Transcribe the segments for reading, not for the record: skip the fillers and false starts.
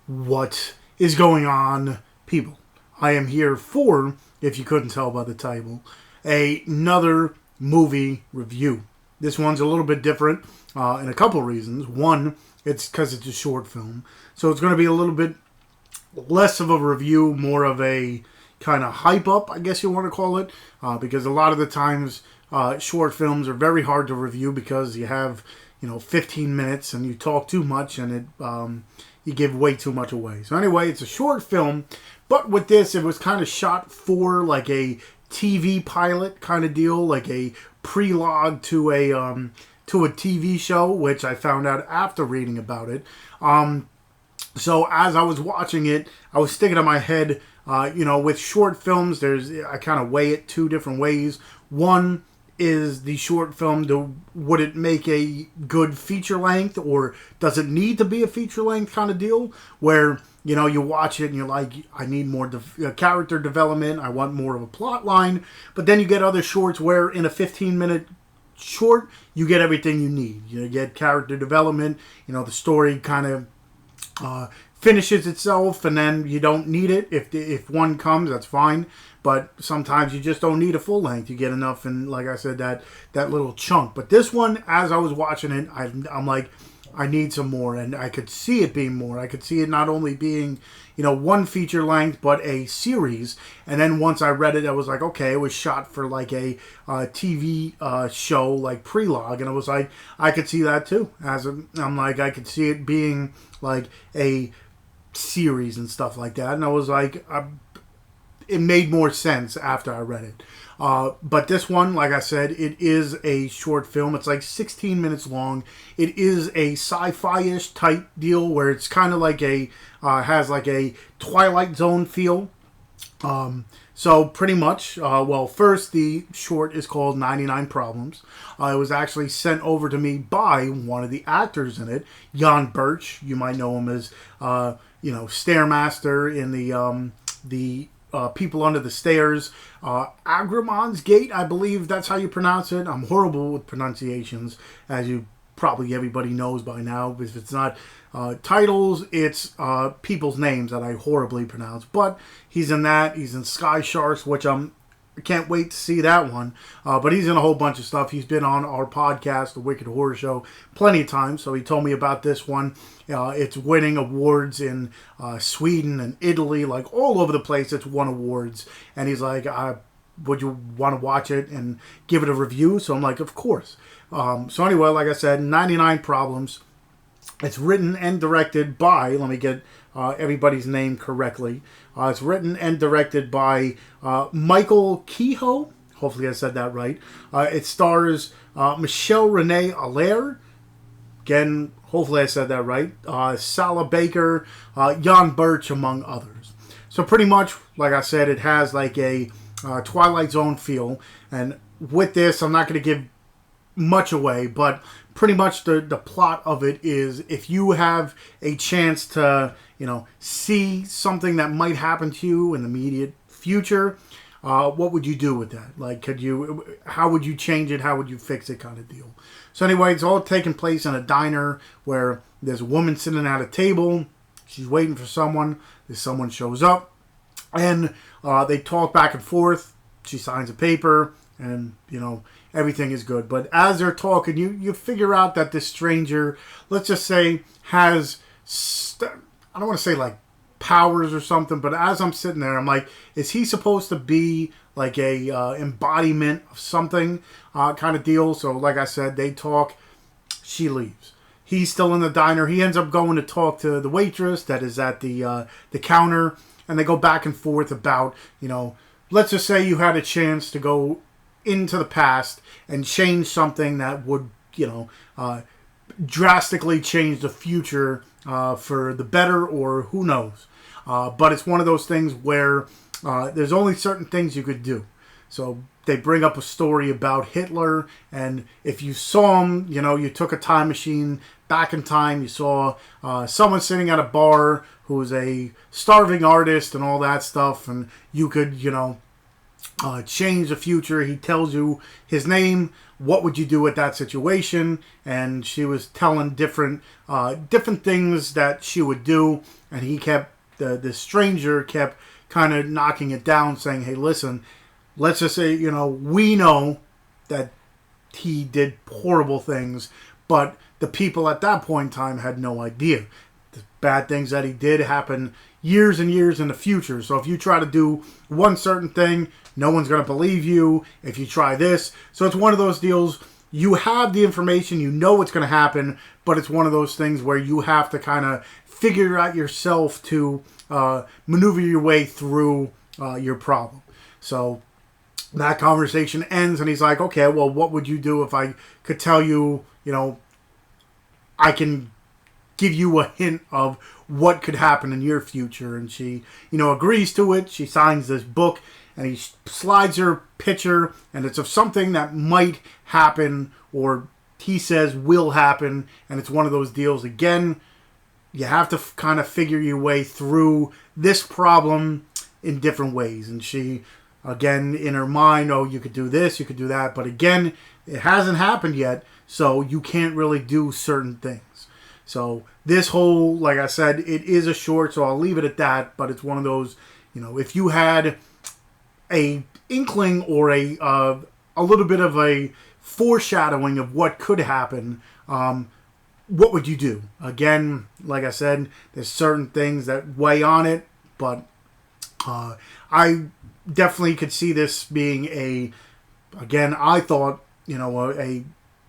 What is going on, people? I am here for, if you couldn't tell by the title, another movie review. This one's a little bit different in a couple reasons. One, it's because it's a short film. So it's going to be a little bit less of a review, more of a kind of hype up, I guess you want to call it. Because a lot of the times short films are very hard to review because you have 15 minutes and you talk too much and you give way too much away. So anyway, it's a short film, but with this, it was kind of shot for like a TV pilot kind of deal, like a prelogue to a TV show, which I found out after reading about it. So as I was watching it, I was thinking in my head, with short films, I kind of weigh it two different ways. One is the short film, would it make a good feature length, or does it need to be a feature length kind of deal where, you watch it and you're like, I need more character development, I want more of a plot line. But then you get other shorts where in a 15-minute short, you get everything you need. You get character development, the story kind of finishes itself, and then you don't need it. If one comes, that's fine. But sometimes you just don't need a full length. You get enough, and like I said, that little chunk. But this one, as I was watching it, I'm like, I need some more, and I could see it being more. I could see it not only being, one feature length, but a series. And then once I read it, I was like, okay, it was shot for like a TV show, like prelogue, and I was like, I could see that too. I'm like, I could see it being like a series and stuff like that, and I was like, it made more sense after I read it. But this one, like I said, it is a short film. It's like 16 minutes long. It is a sci-fi-ish type deal where it's kind of like has like a Twilight Zone feel. So pretty much, first the short is called 99 Problems. It was actually sent over to me by one of the actors in it, Jan Birch. You might know him as, Stairmaster in the People Under the Stairs. Agrimon's Gate, I believe that's how you pronounce it. I'm horrible with pronunciations, as you probably everybody knows by now. If it's not titles, it's people's names that I horribly pronounce. But he's in that. He's in Sky Sharks, which I can't wait to see that one. But he's in a whole bunch of stuff. He's been on our podcast, The Wicked Horror Show, plenty of times. So he told me about this one. It's winning awards in Sweden and Italy, like all over the place. It's won awards. And he's like, would you want to watch it and give it a review? So I'm like, of course. So anyway, like I said, 99 Problems. It's written and directed by, let me get everybody's name correctly. It's written and directed by Michael Kehoe. Hopefully I said that right. It stars Michelle Renee Allaire. Again, hopefully I said that right. Sala Baker, Jan Birch, among others. So pretty much, like I said, it has like a Twilight Zone feel. And with this, I'm not going to give much away, but pretty much the plot of it is, if you have a chance to see something that might happen to you in the immediate future, what would you do with that? Like, how would you change it? How would you fix it, kind of deal? So anyway, it's all taking place in a diner where there's a woman sitting at a table. She's waiting for someone. Someone shows up, and they talk back and forth. She signs a paper, and everything is good. But as they're talking, you figure out that this stranger, let's just say, has, I don't want to say like powers or something, but as I'm sitting there, I'm like, is he supposed to be like a embodiment of something kind of deal? So like I said, they talk, she leaves. He's still in the diner. He ends up going to talk to the waitress that is at the counter, and they go back and forth about, let's just say you had a chance to go into the past and change something that would, drastically change the future for the better, or who knows. But it's one of those things where there's only certain things you could do. So they bring up a story about Hitler, and if you saw him, you took a time machine back in time, you saw someone sitting at a bar who was a starving artist and all that stuff, and you could, change the future. He tells you his name. What would you do at that situation? And she was telling different things that she would do, and he kept the stranger kept kind of knocking it down, saying, "Hey, listen, let's just say we know that he did horrible things, but the people at that point in time had no idea. The bad things that he did happen years and years in the future. So if you try to do one certain thing, no one's going to believe you. If you try this." So it's one of those deals. You have the information, you know what's going to happen, but it's one of those things where you have to kind of figure out yourself to maneuver your way through your problem. So that conversation ends, and he's like, "Okay, well, what would you do if I could tell you, I can give you a hint of what could happen in your future?" And she, agrees to it. She signs this book, and he slides her a picture, and it's of something that might happen, or he says will happen, and it's one of those deals. Again, you have to kind of figure your way through this problem in different ways. And she, again, in her mind, "Oh, you could do this, you could do that," but again, it hasn't happened yet, so you can't really do certain things. So this whole, like I said, it is a short, so I'll leave it at that, but it's one of those, if you had a inkling or a little bit of a foreshadowing of what could happen, what would you do? Again, like I said, there's certain things that weigh on it, but I definitely could see this being I thought, a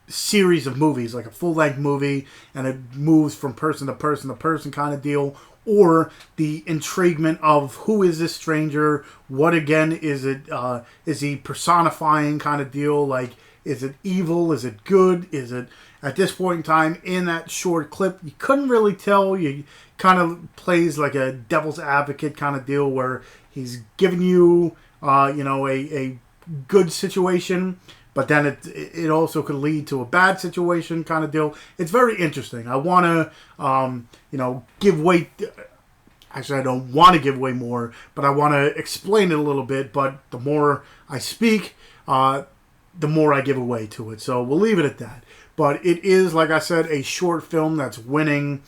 series of movies, like a full-length movie, and it moves from person to person to person kind of deal, or the intriguement of who is this stranger, what again is it, is he personifying kind of deal, like is it evil, is it good, is it, at this point in time in that short clip, you couldn't really tell. You kind of plays like a devil's advocate kind of deal where he's giving you a good situation, but then it also could lead to a bad situation kind of deal. It's very interesting. I want to, give away... Actually, I don't want to give away more, but I want to explain it a little bit. But the more I speak, the more I give away to it. So we'll leave it at that. But it is, like I said, a short film that's winning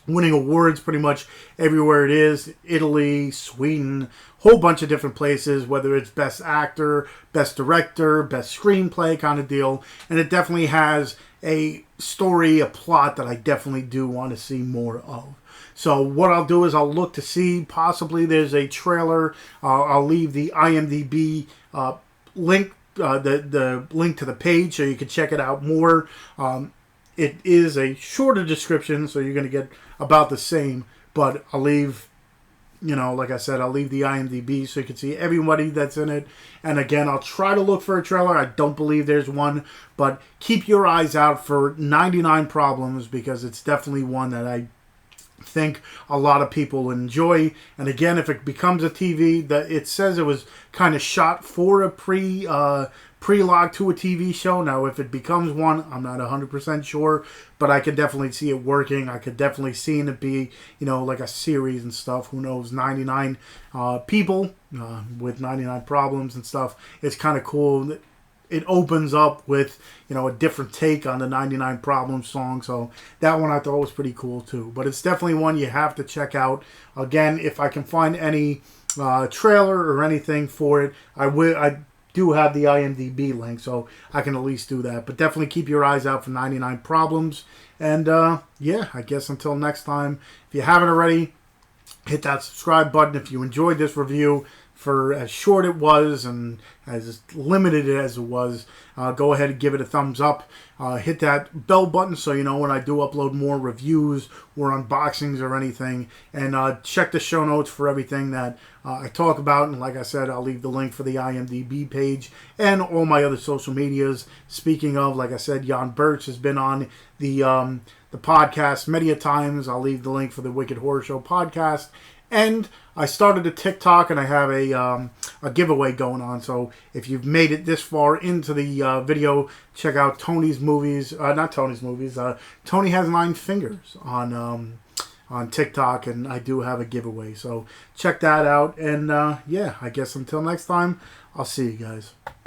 awards pretty much everywhere it is. Italy, Sweden, whole bunch of different places, whether it's Best Actor, Best Director, Best Screenplay kind of deal. And it definitely has a story, a plot that I definitely do want to see more of. So what I'll do is I'll look to see, possibly there's a trailer. I'll leave the IMDb link, the link to the page so you can check it out more. It is a shorter description, so you're going to get about the same. But I'll leave, like I said, I'll leave the IMDb so you can see everybody that's in it. And again, I'll try to look for a trailer. I don't believe there's one. But keep your eyes out for 99 Problems, because it's definitely one that I think a lot of people enjoy. And again, if it becomes a TV, that it says it was kind of shot for a pre-log to a TV show. Now, if it becomes one, I'm not 100% sure, but I could definitely see it working. I could definitely see it be, like a series and stuff. Who knows? 99 people with 99 problems and stuff. It's kind of cool. It opens up with, a different take on the 99 Problems song. So that one I thought was pretty cool too. But it's definitely one you have to check out. Again, if I can find any trailer or anything for it, I do have the IMDb link, so I can at least do that. But definitely keep your eyes out for 99 Problems. And yeah, I guess until next time, if you haven't already, hit that subscribe button. If you enjoyed this review, for as short it was and as limited as it was, go ahead and give it a thumbs up. Hit that bell button so you know when I do upload more reviews or unboxings or anything. And check the show notes for everything that I talk about. And like I said, I'll leave the link for the IMDb page and all my other social medias. Speaking of, like I said, Jan Birch has been on the podcast many a times. I'll leave the link for the Wicked Horror Show podcast. And I started a TikTok, and I have a giveaway going on. So if you've made it this far into the video, check out Tony's movies. Not Tony's movies. Tony Has 9 Fingers on on TikTok, and I do have a giveaway. So check that out. And yeah, I guess until next time, I'll see you guys.